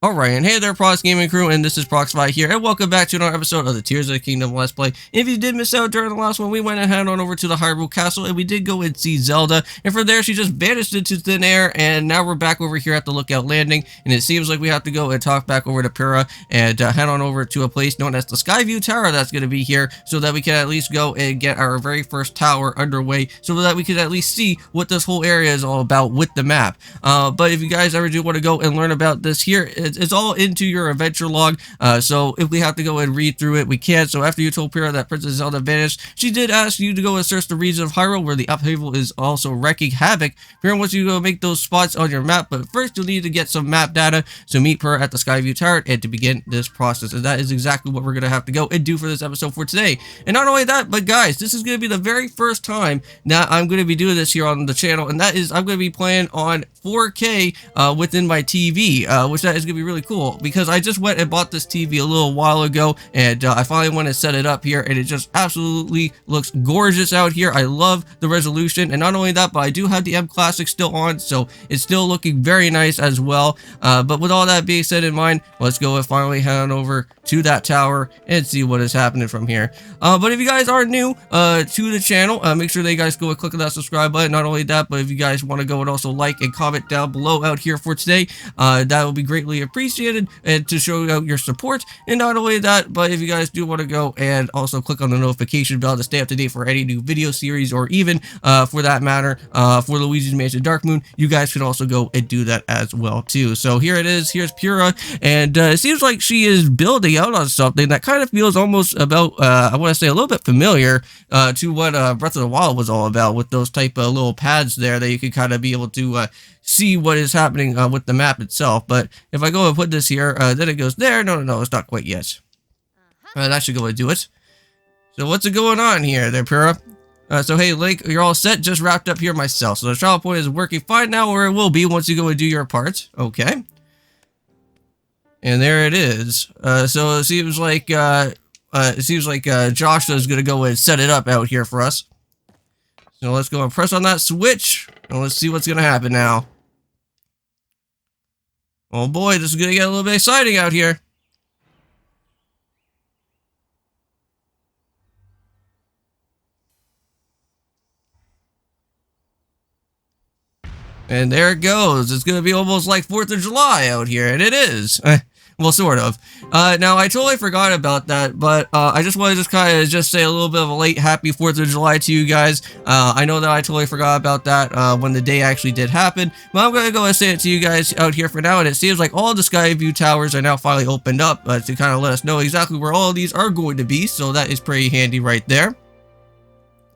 Alright, and hey there, Prox Gaming crew, and this is Proxify here, and welcome back to another episode of the Tears of the Kingdom Let's Play. If you did miss out during the last one, we went and head on over to the Hyrule Castle, and we did go and see Zelda, and from there she just vanished into thin air, and now we're back over here at the Lookout Landing, and it seems like we have to go and talk back over to Pyrrha, and head on over to a place known as the Skyview Tower that's going to be here, so that we can at least go and get our very first tower underway, so that we can at least see what this whole area is all about with the map. But if you guys ever do want to go and learn about this here, it's all into your adventure log, so if we have to go and read through it, we can. So after you told Pyrrha that Princess Zelda vanished, she did ask you to go and search the region of Hyrule where the upheaval is also wreaking havoc. Pyrrha wants you to go make those spots on your map, but first you'll need to get some map data, so meet Pyrrha at the Skyview Tower and to begin this process, and that is exactly what we're going to have to go and do for this episode for today. And not only that, but guys, this is going to be the very first time that I'm going to be doing this here on the channel, and that is I'm going to be playing on 4K within my TV, which that is going to be really cool, because I just went and bought this TV a little while ago, and I finally went and set it up here, and it just absolutely looks gorgeous out here. I love the resolution, and not only that, but I do have the M Classic still on, so it's still looking very nice as well. But with all that being said in mind, let's go and finally head on over to that tower and see what is happening from here. But if you guys are new to the channel, make sure that you guys go and click on that subscribe button. Not only that, but if you guys want to go and also like and comment down below out here for today, that will be greatly appreciated, and to show out your support. And not only that, but if you guys do want to go and also click on the notification bell to stay up to date for any new video series, or even for that matter for Luigi's Mansion Dark Moon, you guys can also go and do that as well too. So here it is, here's Pyrrha, and it seems like she is building out on something that kind of feels almost about I want to say a little bit familiar to what Breath of the Wild was all about, with those type of little pads there that you can kind of be able to see what is happening with the map itself. But if I go and put this here, then it goes there. No, it's not quite yet. That should go and do it. So what's going on here there, Pyrrha? So hey, Link, you're all set. Just wrapped up here myself. So the travel point is working fine now, or it will be once you go and do your part. Okay. And there it is. So it seems like Joshua is gonna go and set it up out here for us. So let's go and press on that switch, and let's see what's gonna happen now. Oh boy, this is gonna get a little bit exciting out here. And there it goes. It's gonna be almost like 4th of July out here, and it is. Well, sort of. Now, I totally forgot about that, but I just want to kind of say a little bit of a late happy 4th of July to you guys. I know that I totally forgot about that when the day actually did happen, but I'm going to go and say it to you guys out here for now, and it seems like all the Skyview towers are now finally opened up to kind of let us know exactly where all of these are going to be, so that is pretty handy right there.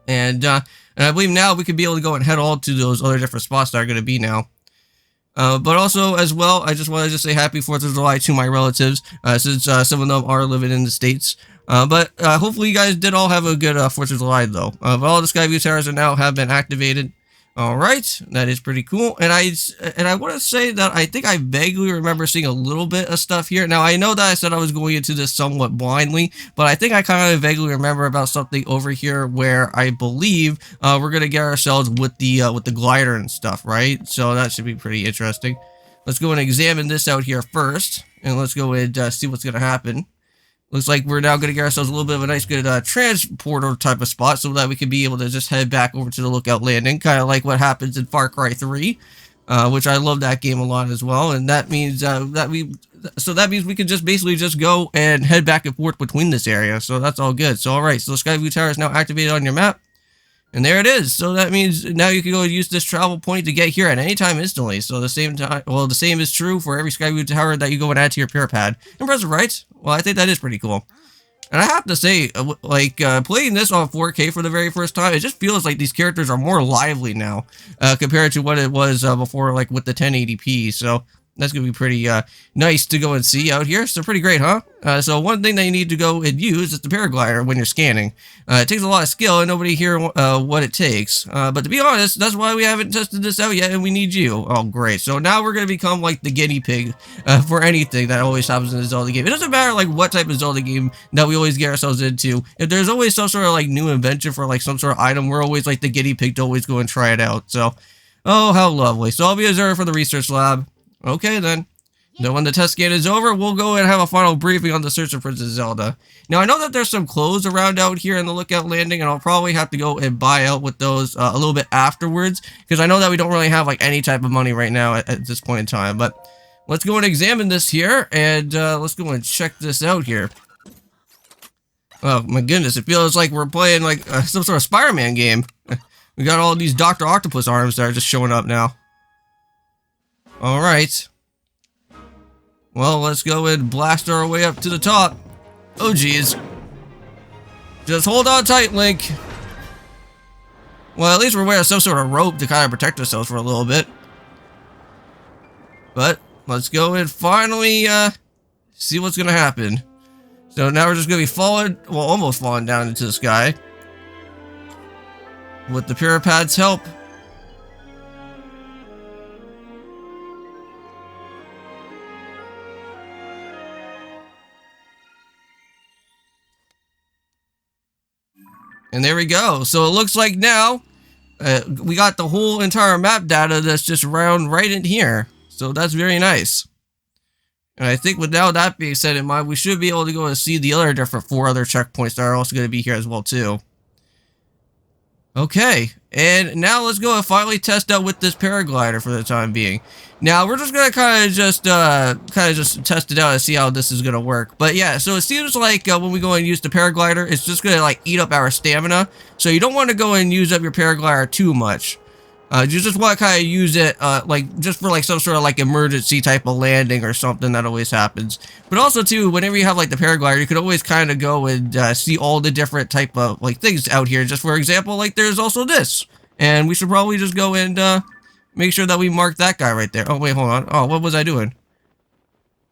And I believe now we could be able to go and head all to those other different spots that are going to be now. But also, as well, I just wanted to say happy 4th of July to my relatives, since some of them are living in the States. But hopefully you guys did all have a good 4th of July, though. But all the Skyview towers have been activated. Alright, that is pretty cool. And I want to say that I think I vaguely remember seeing a little bit of stuff here. Now, I know that I said I was going into this somewhat blindly, but I think I kind of vaguely remember about something over here where I believe we're going to get ourselves with the glider and stuff, right? So that should be pretty interesting. Let's go and examine this out here first, and let's go and see what's going to happen. Looks like we're now going to get ourselves a little bit of a nice good transporter type of spot, so that we can be able to just head back over to the Lookout Landing, kind of like what happens in Far Cry 3, which I love that game a lot as well. And that means we can just basically just go and head back and forth between this area, so that's all good. So alright, so the Skyview Tower is now activated on your map, and there it is. So that means now you can go and use this travel point to get here at any time instantly. So the same is true for every Skyview Tower that you go and add to your Pyrrha pad. Impressive, right? Well, I think that is pretty cool. And I have to say, playing this on 4K for the very first time, it just feels like these characters are more lively now, compared to what it was before, like with the 1080p. So that's going to be pretty nice to go and see out here. So pretty great, huh? So one thing that you need to go and use is the paraglider when you're scanning. It takes a lot of skill, and nobody here what it takes. But to be honest, that's why we haven't tested this out yet, and we need you. Oh, great. So now we're going to become like the guinea pig for anything that always happens in a Zelda game. It doesn't matter like what type of Zelda game that we always get ourselves into. If there's always some sort of like new invention for like some sort of item, we're always like the guinea pig to always go and try it out. So, oh, how lovely. So I'll be observing for the research lab. Okay, then. Then when the test scan is over, we'll go and have a final briefing on the search of Princess Zelda. Now, I know that there's some clothes around out here in the Lookout Landing, and I'll probably have to go and buy out with those a little bit afterwards, because I know that we don't really have, like, any type of money right now at this point in time. But let's go and examine this here, and let's go and check this out here. Oh, my goodness, it feels like we're playing, like, some sort of Spider-Man game. We got all these Dr. Octopus arms that are just showing up now. Alright. Well, let's go and blast our way up to the top. Oh, jeez. Just hold on tight, Link. Well, at least we're wearing some sort of rope to kind of protect ourselves for a little bit. But, let's go and finally, see what's gonna happen. So now we're just gonna be falling, well, almost falling down into the sky. With the Pyropad's help. And there we go. So it looks like now we got the whole entire map data that's just around right in here. So that's very nice. And I think with now that being said in mind, we should be able to go and see the other different 4 other checkpoints that are also going to be here as well too. Okay, and now let's go and finally test out with this paraglider for the time being. Now, we're just going to kind of just test it out and see how this is going to work. But yeah, so it seems like when we go and use the paraglider, it's just going to like eat up our stamina. So you don't want to go and use up your paraglider too much. You just want to kind of use it like just for like some sort of like emergency type of landing or something that always happens. But also too, whenever you have like the paraglider, you could always kind of go and see all the different type of like things out here. Just for example, like there's also this, and we should probably just go and make sure that we mark that guy right there. Oh wait, hold on. Oh, what was I doing?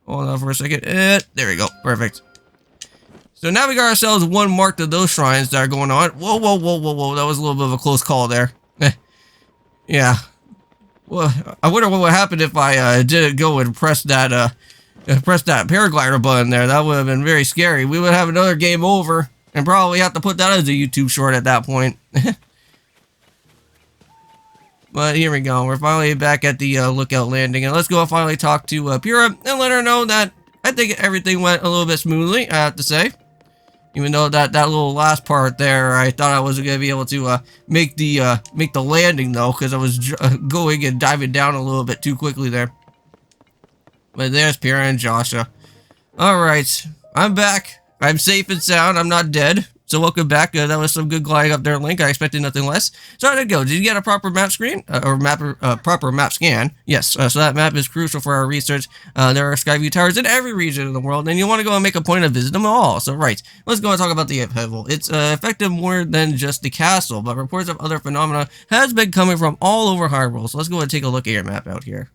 Hold on for a second. There we go. Perfect. So now we got ourselves one marked of those shrines that are going on. Whoa, whoa, whoa, whoa, whoa. That was a little bit of a close call there. Yeah. Well, I wonder what would happen if I didn't go and press that paraglider button there. That would have been very scary. We would have another game over and probably have to put that as a YouTube short at that point. But here we go. We're finally back at the Lookout Landing, and let's go and finally talk to Pyrrha and let her know that I think everything went a little bit smoothly, I have to say. Even though that little last part there, I thought I wasn't going to be able to make the landing, though, because I was going and diving down a little bit too quickly there. But there's Pyrrha and Joshua. Alright, I'm back. I'm safe and sound. I'm not dead. So welcome back. That was some good gliding up there, Link. I expected nothing less. So how did it go? Did you get a proper map screen? Proper map scan? Yes. So that map is crucial for our research. There are Skyview towers in every region of the world, and you want to go and make a point of visiting them all. So right, let's go and talk about the upheaval. It's affected more than just the castle, but reports of other phenomena has been coming from all over Hyrule. So let's go and take a look at your map out here.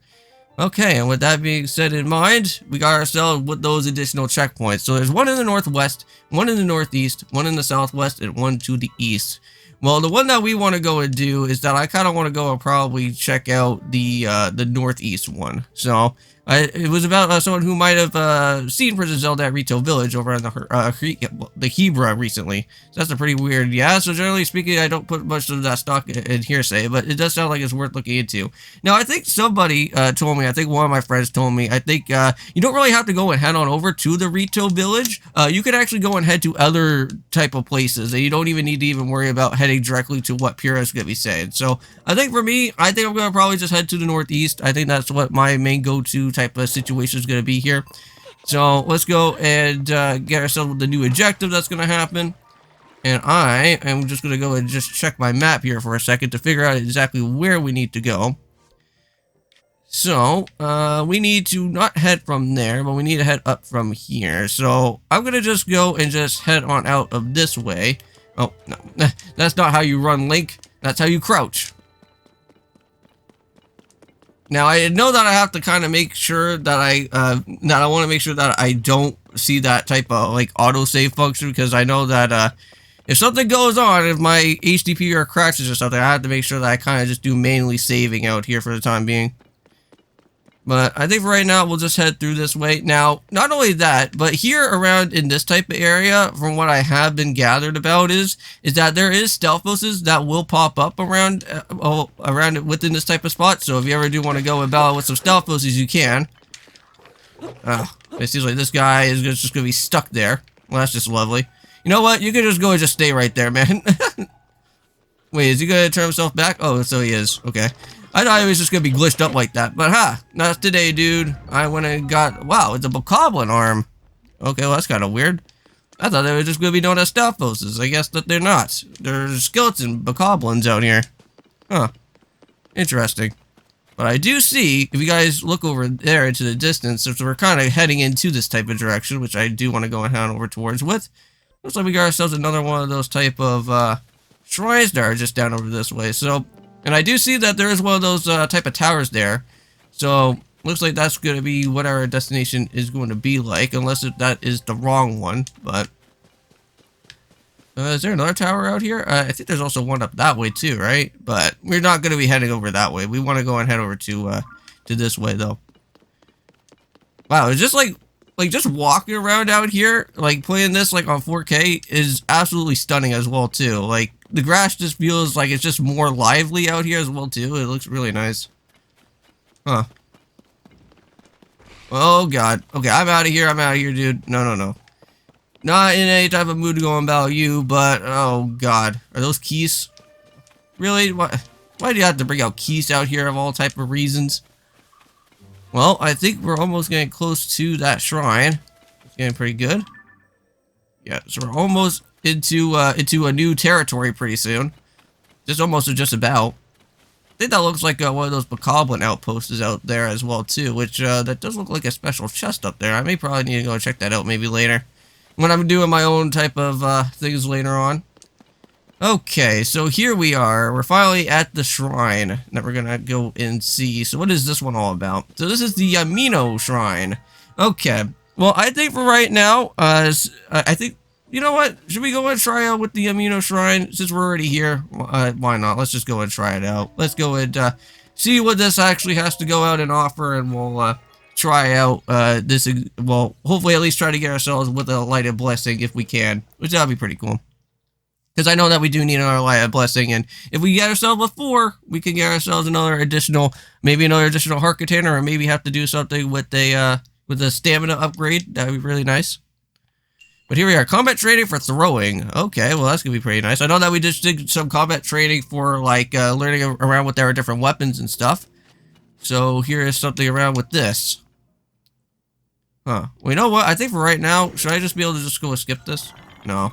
Okay, and with that being said in mind, we got ourselves with those additional checkpoints. So there's one in the northwest, one in the northeast, one in the southwest, and one to the east. Well, the one that we want to go and do is that I kind of want to go and probably check out the northeast one. So it was about someone who might have seen Princess Zelda at Rito Village over in the Hebra recently. So that's a pretty weird, yeah. So generally speaking, I don't put much of that stock in hearsay, but it does sound like it's worth looking into. Now, I think somebody told me, I think one of my friends told me, I think you don't really have to go and head on over to the Rito Village. You could actually go and head to other type of places, and you don't even need to even worry about heading directly to what Pyrrha is going to be saying. So I think for me, I think I'm going to probably just head to the northeast. I think that's what my main go-to type of situation is going to be here. So let's go and get ourselves with the new objective that's going to happen. And I am just going to go and just check my map here for a second to figure out exactly where we need to go. So we need to not head from there, but we need to head up from here. So I'm going to just go and just head on out of this way. Oh, no, that's not how you run, Link. That's how you crouch. Now, I know that I have to kind of make sure that I want to make sure that I don't see that type of, like, autosave function, because I know that, if something goes on, if my HDP or crashes or something, I have to make sure that I kind of just do manually saving out here for the time being. But I think for right now, we'll just head through this way. Now, not only that, but here around in this type of area, from what I have been gathered about is that there is stealth bosses that will pop up around within this type of spot. So if you ever do want to go and battle with some stealth bosses, you can. It seems like this guy is just gonna be stuck there. Well, that's just lovely. You know what? You can just go and just stay right there, man. Wait, is he gonna turn himself back? Oh, so he is. Okay. I thought he was just gonna be glitched up like that, but not today, dude. I went and got, wow, it's a bokoblin arm. Okay, well, that's kind of weird. I thought they were just gonna be known as Stalfoses. I guess that they're not. There's skeleton bokoblins out here. Huh. Interesting. But I do see, if you guys look over there into the distance, since we're kind of heading into this type of direction, which I do want to go and head over towards with, looks like we got ourselves another one of those type of shrines that are just down over this way. So, and I do see that there is one of those type of towers there. So, looks like that's going to be what our destination is going to be like, unless that is the wrong one. But, is there another tower out here? I think there's also one up that way too, right? But we're not going to be heading over that way. We want to go and head over to this way, though. Wow, it's just like just walking around out here, like playing this like on 4K is absolutely stunning as well too. Like the grass just feels like it's just more lively out here as well too. It looks really nice. Huh. Oh god. Okay, I'm out of here. I'm out of here, dude. No. Not in any type of mood to go and battle you, but oh god. Are those keys? Really? Why do you have to bring out keys out here of all type of reasons? Well, I think we're almost getting close to that shrine. It's getting pretty good. Yeah, so we're almost into a new territory pretty soon. Just almost or just about. I think that looks like one of those bokoblin outposts is out there as well too, which that does look like a special chest up there. I may probably need to go check that out maybe later, when I'm doing my own type of things later on. Okay, so here we are. We're finally at the shrine that we're gonna go and see. So what is this one all about? So this is the Amino Shrine. Okay, well I think for right now, I think, you know what? Should we go and try out with the Amino Shrine since we're already here? Why not? Let's just go and try it out. Let's go and see what this actually has to go out and offer, and we'll try out this. Well, hopefully at least try to get ourselves with a lighted blessing if we can, which that'll be pretty cool. Because I know that we do need another lighted blessing, and if we get ourselves a 4, we can get ourselves another additional, maybe another additional heart container, or maybe have to do something with a stamina upgrade. That would be really nice. But here we are, combat training for throwing. Okay, well that's gonna be pretty nice. I know that we just did some combat training for like learning around with our different weapons and stuff. So here is something around with this. Huh. Well, you know what? I think for right now, should I just be able to just go and skip this? No.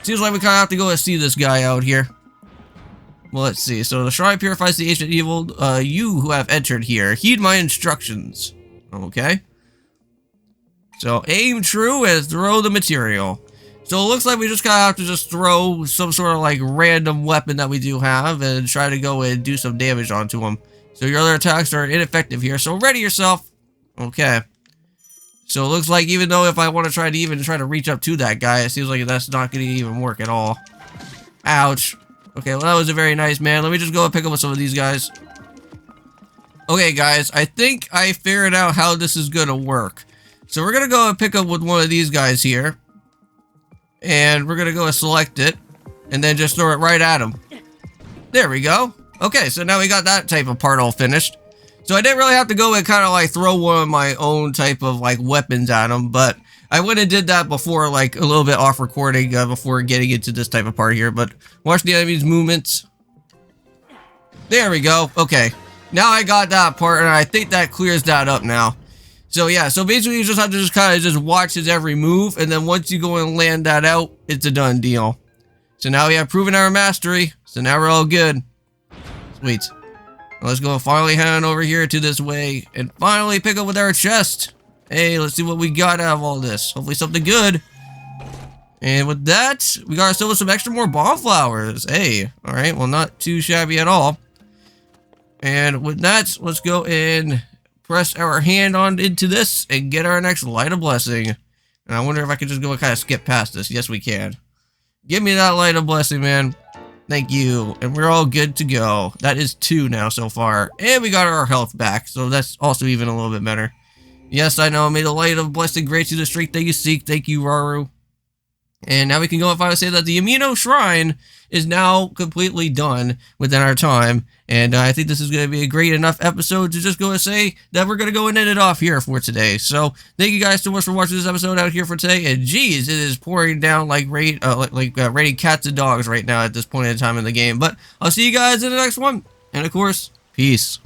Seems like we kind of have to go and see this guy out here. Well, let's see. So the shrine purifies the ancient evil. You who have entered here, heed my instructions. Okay. So aim true and throw the material. So it looks like we just kind of have to just throw some sort of like random weapon that we do have and try to go and do some damage onto him. So your other attacks are ineffective here. So ready yourself. Okay. So it looks like even though if I want to try to reach up to that guy, it seems like that's not going to even work at all. Ouch. Okay, well that was a very nice man. Let me just go and pick up with some of these guys. Okay guys, I think I figured out how this is going to work. So we're going to go and pick up with one of these guys here. And we're going to go and select it. And then just throw it right at him. There we go. Okay, so now we got that type of part all finished. So I didn't really have to go and kind of like throw one of my own type of like weapons at him, but I went and did that before, like a little bit off recording before getting into this type of part here. But watch the enemy's movements. There we go. Okay, now I got that part, and I think that clears that up now. So yeah, so basically you just have to just kind of just watch his every move, and then once you go and land that out, it's a done deal. So now we have proven our mastery. So now we're all good. Sweet. Let's go finally head on over here to this way and finally pick up with our chest. Hey, let's see what we got out of all this. Hopefully something good. And with that, we got ourselves some extra more bomb flowers. Hey, alright, well not too shabby at all. And with that, let's go and press our hand on into this and get our next light of blessing. And I wonder if I can just go and kind of skip past this. Yes, we can. Give me that light of blessing, man. Thank you. And we're all good to go. That is 2 now so far. And we got our health back, so that's also even a little bit better. Yes, I know. May the light of blessing grant you the strength that you seek. Thank you, Raru. And now we can go and finally say that the Amino Shrine is now completely done within our time. And I think this is going to be a great enough episode to just go and say that we're going to go and end it off here for today. So thank you guys so much for watching this episode out here for today. And geez, it is pouring down like raining cats and dogs right now at this point in time in the game. But I'll see you guys in the next one. And of course, peace.